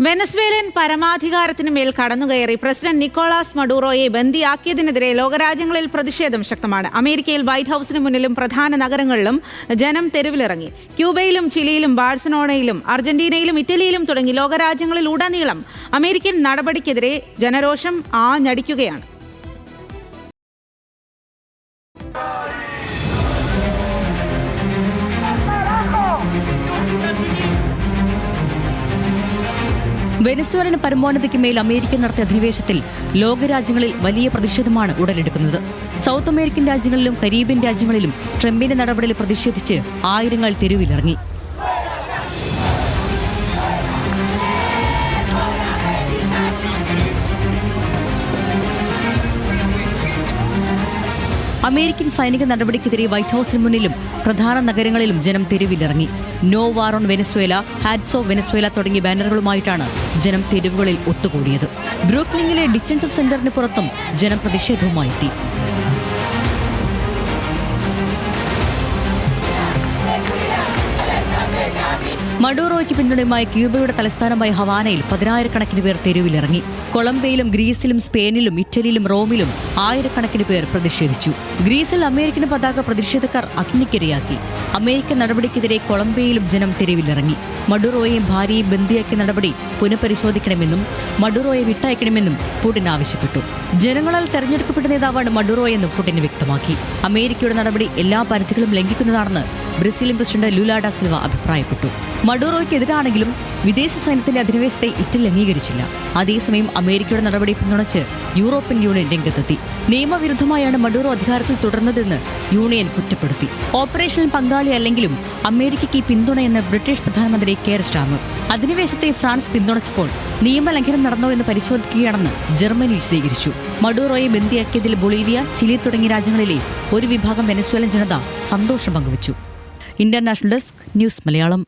Venezuelan പരമാധികാരത്തിന് മേൽ കടന്നുകയറി president Nicolas മഡൂറോയെ ബന്ദിയാക്കിയതിനെതിരെ ലോകരാജ്യങ്ങളിൽ പ്രതിഷേധം ശക്തമാണ്. അമേരിക്കയിൽ വൈറ്റ് ഹൌസിന് മുന്നിലും പ്രധാന നഗരങ്ങളിലും ജനം തെരുവിലിറങ്ങി. ക്യൂബയിലും ചിലിയിലും ബാഴ്സലോണയിലും അർജന്റീനയിലും ഇറ്റലിയിലും തുടങ്ങി ലോകരാജ്യങ്ങളിൽ ഉടനീളം അമേരിക്കൻ നടപടിക്കെതിരെ ജനരോഷം ആഞ്ഞടിക്കുകയാണ്. വെനസ്വേലൻ പരമോന്നതയ്ക്ക് മേൽ അമേരിക്ക നടത്തിയ അധിനിവേശത്തിൽ ലോകരാജ്യങ്ങളിൽ വലിയ പ്രതിഷേധമാണ് ഉടലെടുക്കുന്നത്. സൗത്ത് അമേരിക്കൻ രാജ്യങ്ങളിലും കരീബിയൻ രാജ്യങ്ങളിലും ട്രംപിന്റെ നടപടിയിൽ പ്രതിഷേധിച്ച് ആയിരങ്ങൾ തെരുവിലിറങ്ങി. അമേരിക്കൻ സൈനിക നടപടിക്കെതിരെ വൈറ്റ് ഹൌസിന് മുന്നിലും പ്രധാന നഗരങ്ങളിലും ജനം തെരുവിലിറങ്ങി. No war on Venezuela, hats off Venezuela തുടങ്ങിയ ബാനറുകളുമായിട്ടാണ് ജനം തെരുവുകളിൽ ഒത്തുകൂടിയത്. ബ്രൂക്ലിനിലെ ഡിറ്റൻഷൻ സെന്ററിന് പുറത്തും ജനം പ്രതിഷേധവുമായി എത്തി. മഡൂറോയ്ക്ക് പിന്തുണയുമായി ക്യൂബയുടെ തലസ്ഥാനമായ ഹവാനയിൽ 10,000-കണക്കിന് പേർ തെരുവിലിറങ്ങി. കൊളംബിയയിലും ഗ്രീസിലും സ്പെയിനിലും ഇറ്റലിയിലും റോമിലും ആയിരക്കണക്കിന് പേർ പ്രതിഷേധിച്ചു. ഗ്രീസിൽ അമേരിക്കൻ പതാക പ്രതിഷേധക്കാർ അഗ്നിക്കിരയാക്കി. അമേരിക്കൻ നടപടിക്കെതിരെ കൊളംബിയയിലും ജനം തെരുവിലിറങ്ങി. മഡൂറോയെയും ഭാര്യയും ബന്ദിയാക്കിയ നടപടി പുനഃപരിശോധിക്കണമെന്നും മഡൂറോയെ വിട്ടയക്കണമെന്നും പുടിൻ ആവശ്യപ്പെട്ടു. ജനങ്ങളാൽ തെരഞ്ഞെടുക്കപ്പെട്ട നേതാവാണ് മഡൂറോയെന്നും പുടിൻ വ്യക്തമാക്കി. അമേരിക്കയുടെ നടപടി എല്ലാ പരിധികളും ലംഘിക്കുന്നതാണെന്ന് Brazilian president Lula da Silva അഭിപ്രായപ്പെട്ടു. മഡൂറോയ്ക്കെതിരാണെങ്കിലും വിദേശ സൈന്യത്തിന്റെ അധിനിവേശത്തെ ഇറ്റലി അംഗീകരിച്ചില്ല. അതേസമയം അമേരിക്കയുടെ നടപടി പിന്തുണച്ച് യൂറോപ്യൻ യൂണിയൻ രംഗത്തെത്തി. നിയമവിരുദ്ധമായാണ് മഡൂറോ അധികാരത്തിൽ തുടർന്നതെന്ന് യൂണിയൻ കുറ്റപ്പെടുത്തി. ഓപ്പറേഷനിൽ പങ്കാളിയല്ലെങ്കിലും അമേരിക്കയ്ക്ക് പിന്തുണയെന്ന് ബ്രിട്ടീഷ് പ്രധാനമന്ത്രി കെയർ സ്റ്റാർമർ. അധിനിവേശത്തെ ഫ്രാൻസ് പിന്തുണച്ചപ്പോൾ നിയമലംഘനം നടന്നോ എന്ന് പരിശോധിക്കുകയാണെന്ന് ജർമ്മനി വിശദീകരിച്ചു. മഡൂറോയെ ബന്ദിയാക്കിയതിൽ ബൊളീവിയ, ചിലി തുടങ്ങിയ രാജ്യങ്ങളിലെ ഒരു വിഭാഗം വെനസ്വേലൻ ജനത സന്തോഷം പങ്കുവച്ചു. International desk, news Malayalam.